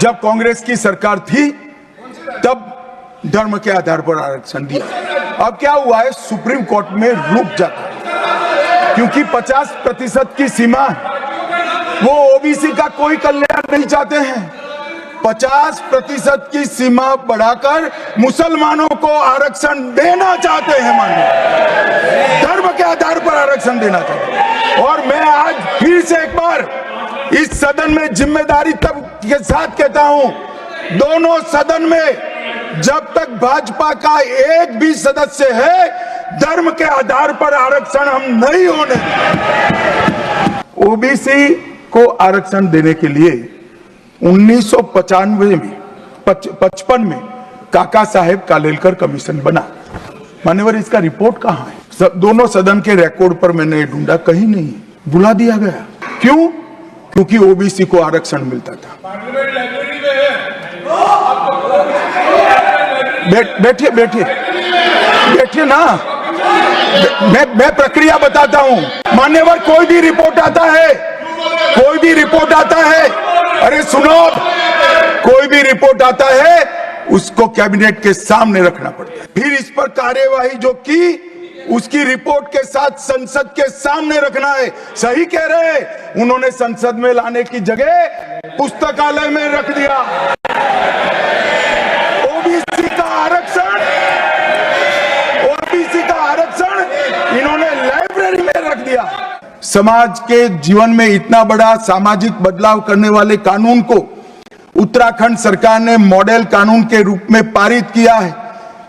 जब कांग्रेस की सरकार थी तब धर्म के आधार पर आरक्षण दिया। अब क्या हुआ है, सुप्रीम कोर्ट में रुक जाता है क्योंकि 50% की सीमा वो ओबीसी का कोई कल्याण नहीं चाहते हैं। 50% की सीमा बढ़ाकर मुसलमानों को आरक्षण देना चाहते हैं, माननीय, धर्म के आधार पर आरक्षण देना चाहते हैं। और मैं आज फिर से एक बार इस सदन में जिम्मेदारी तब के साथ कहता हूं, दोनों सदन में जब तक भाजपा का एक भी सदस्य है, धर्म के आधार पर आरक्षण हम नहीं होने। ओबीसी को आरक्षण देने के लिए 1995 में 55 में काका साहेब कालेलकर कमीशन बना। मान्यवर, इसका रिपोर्ट कहां है? दोनों सदन के रिकॉर्ड पर मैंने ढूंढा, कहीं नहीं, बुला दिया गया। क्यों? क्योंकि ओबीसी को आरक्षण मिलता था। बैठिए बैठिए बैठिए ना, मैं प्रक्रिया बताता हूं। मान्यवर, कोई भी रिपोर्ट आता है, कोई भी रिपोर्ट आता है, अरे सुनो, कोई भी रिपोर्ट आता है उसको कैबिनेट के सामने रखना पड़ता है, फिर इस पर कार्यवाही जो की उसकी रिपोर्ट के साथ संसद के सामने रखना है। सही कह रहे हैं, उन्होंने संसद में लाने की जगह पुस्तकालय में रख दिया। ओबीसी का आरक्षण, ओबीसी का आरक्षण इन्होंने लाइब्रेरी में रख दिया। समाज के जीवन में इतना बड़ा सामाजिक बदलाव करने वाले कानून को उत्तराखंड सरकार ने मॉडल कानून के रूप में पारित किया है।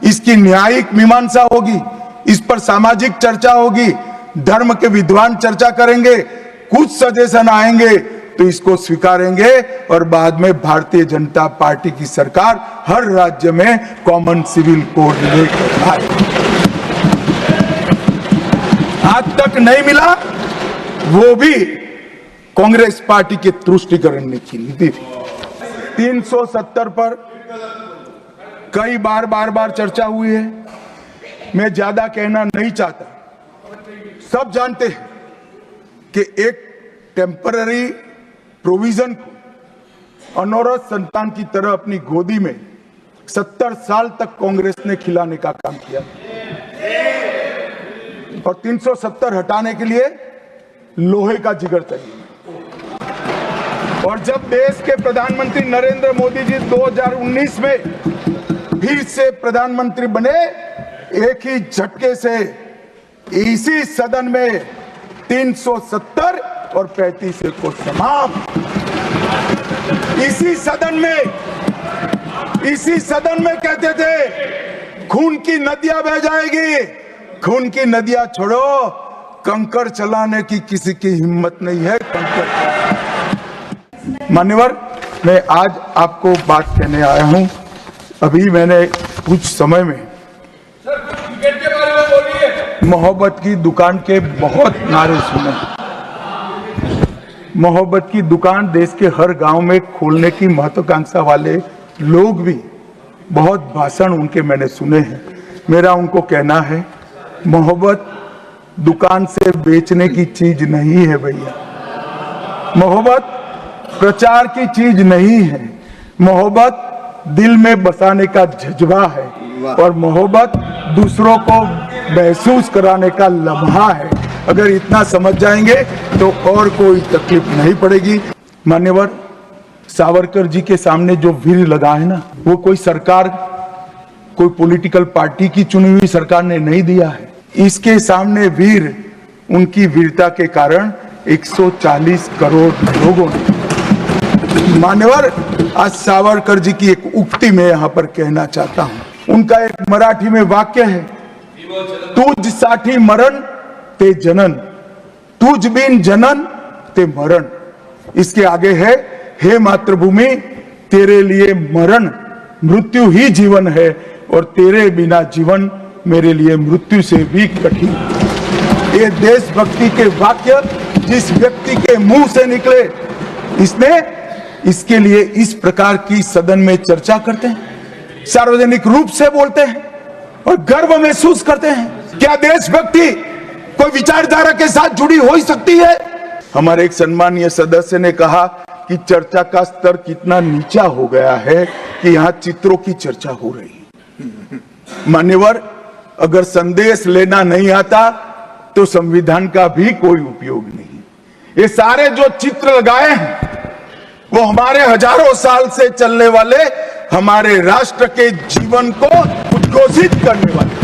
इसकी न्यायिक मीमांसा होगी, इस पर सामाजिक चर्चा होगी, धर्म के विद्वान चर्चा करेंगे, कुछ सजेशन आएंगे तो इसको स्वीकारेंगे और बाद में भारतीय जनता पार्टी की सरकार हर राज्य में कॉमन सिविल कोड लेकर आए। आज तक नहीं मिला, वो भी कांग्रेस पार्टी के तुष्टीकरण की नीति थी। 370 पर कई बार चर्चा हुई है, मैं ज्यादा कहना नहीं चाहता। सब जानते हैं कि एक टेम्पररी प्रोविजन को अनौरत संतान की तरह अपनी गोदी में 70 साल तक कांग्रेस ने खिलाने का काम किया और 370 हटाने के लिए लोहे का जिगर चाहिए। और जब देश के प्रधानमंत्री नरेंद्र मोदी जी 2019 में फिर से प्रधानमंत्री बने, एक ही झटके से इसी सदन में 370 और 35 को समाप्त। इसी सदन में कहते थे खून की नदियां बह जाएगी, खून की नदियां छोड़ो, कंकड़ चलाने की किसी की हिम्मत नहीं है। मान्यवर, मैं आज आपको बात कहने आया हूं। अभी मैंने कुछ समय में मोहब्बत की दुकान के बहुत नारे सुने। मोहब्बत की दुकान देश के हर गांव में खोलने की महत्वाकांक्षा वाले लोग भी बहुत भाषण उनके मैंने सुने हैं। मेरा उनको कहना है, मोहब्बत दुकान से बेचने की चीज नहीं है भैया। मोहब्बत प्रचार की चीज नहीं है। मोहब्बत दिल में बसाने का जज्बा है और मोहब्बत दूसरों को महसूस कराने का लम्हा है। अगर इतना समझ जाएंगे तो और कोई तकलीफ नहीं पड़ेगी। मान्यवर, सावरकर जी के सामने जो वीर लगा है ना, वो कोई सरकार, कोई पॉलिटिकल पार्टी की चुनी हुई सरकार ने नहीं दिया है। इसके सामने वीर, उनकी वीरता के कारण 140 करोड़ लोगों ने। मान्यवर, आज सावरकर जी की एक उक्ति में यहां पर कहना चाहता हूं। उनका एक मराठी में वाक्य है, तुझ साठी मरण ते जनन, तुझ बिन जनन ते मरण। इसके आगे है, हे मातृभूमि, तेरे लिए मरण मृत्यु ही जीवन है और तेरे बिना जीवन मेरे लिए मृत्यु से भी कठिन। ये देशभक्ति के वाक्य जिस व्यक्ति के मुंह से निकले, इसके लिए इस प्रकार की सदन में चर्चा करते हैं, सार्वजनिक रूप से बोलते हैं और गर्व महसूस करते हैं। क्या देशभक्ति कोई विचारधारा के साथ जुड़ी हो ही सकती है? हमारे एक सम्मानीय सदस्य ने कहा कि चर्चा का स्तर कितना नीचा हो गया है कि यहाँ चित्रों की चर्चा हो रही है। मान्यवर, अगर संदेश लेना नहीं आता तो संविधान का भी कोई उपयोग नहीं। ये सारे जो चित्र लगाए हैं वो हमारे हजारों साल से चलने वाले हमारे राष्ट्र के जीवन को उद्घोषित करने वाले,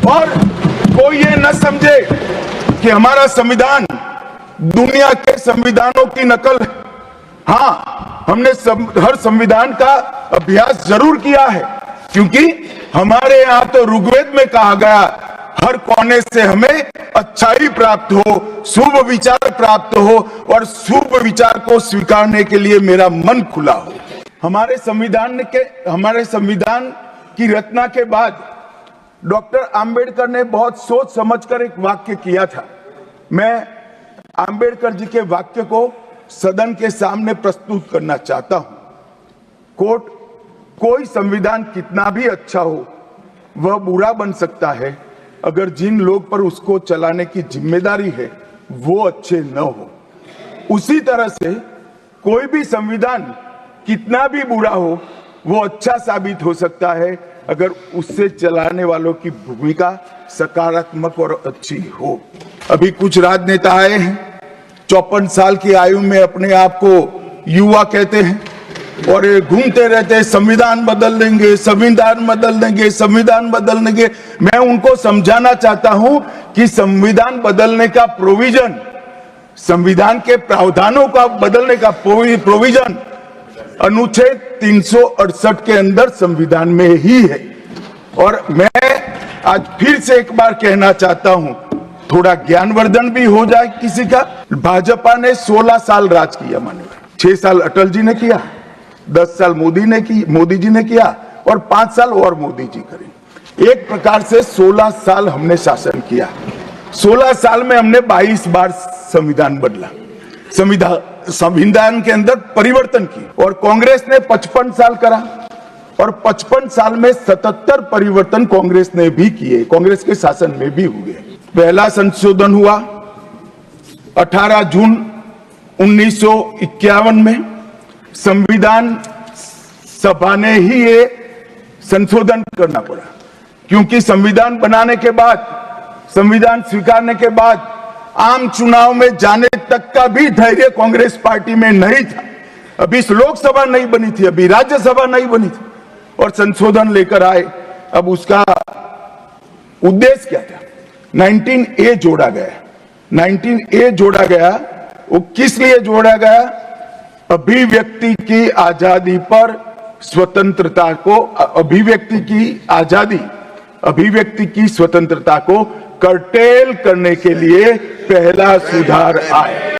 और कोई ये न समझे कि हमारा संविधान दुनिया के संविधानों की नकल है। हाँ, हमने हर संविधान का अभ्यास जरूर किया है, क्योंकि हमारे यहाँ तो ऋग्वेद में कहा गया हर कोने से हमें अच्छाई प्राप्त हो, शुभ विचार प्राप्त हो, और शुभ विचार को स्वीकारने के लिए मेरा मन खुला हो। हमारे संविधान की रचना के बाद डॉक्टर आंबेडकर ने बहुत सोच समझकर एक वाक्य किया था। मैं आंबेडकर जी के वाक्य को सदन के सामने प्रस्तुत करना चाहता हूं। कोट, कोई संविधान कितना भी अच्छा हो वह बुरा बन सकता है अगर जिन लोग पर उसको चलाने की जिम्मेदारी है वो अच्छे न हो। उसी तरह से कोई भी संविधान कितना भी बुरा हो वो अच्छा साबित हो सकता है अगर उससे चलाने वालों की भूमिका सकारात्मक और अच्छी हो। अभी कुछ राजनेता आए हैं, 54 साल की आयु में अपने आप को युवा कहते हैं और ये घूमते रहते हैं, संविधान बदल देंगे, संविधान बदल देंगे, संविधान बदल देंगे। मैं उनको समझाना चाहता हूं कि संविधान बदलने का प्रोविजन, संविधान के प्रावधानों का बदलने का प्रोविजन अनुच्छेद 368 के अंदर संविधान में ही है। और मैं आज फिर से एक बार कहना चाहता हूं, थोड़ा ज्ञानवर्धन भी हो जाए किसी का। भाजपा ने 16 साल राज किया, मानिए 6 साल अटल जी ने किया, 10 साल मोदी जी ने किया, और 5 साल और मोदी जी करें। एक प्रकार से 16 साल हमने शासन किया। 16 साल में हमने 22 बार संविधान बदला, संविधान के अंदर परिवर्तन की, और कांग्रेस ने 55 साल करा, और 55 साल में 77 परिवर्तन कांग्रेस ने भी किए, कांग्रेस के शासन में भी हुए। पहला संशोधन हुआ 18 जून 1951 में। संविधान सभा ने ही ये संशोधन करना पड़ा, क्योंकि संविधान बनाने के बाद, संविधान स्वीकारने के बाद आम चुनाव में जाने तक का भी धैर्य कांग्रेस पार्टी में नहीं था। अभी लोकसभा नहीं बनी थी, अभी राज्यसभा नहीं बनी थी, और संशोधन लेकर आए। अब उसका उद्देश्य क्या था? 19A जोड़ा गया। 19A जोड़ा गया, वो किस लिए जोड़ा गया? अभिव्यक्ति की आजादी पर स्वतंत्रता को, अभिव्यक्ति की आजादी, अभिव्यक्ति की स्वतंत्रता को कर्टेल करने के लिए पहला सुधार आया।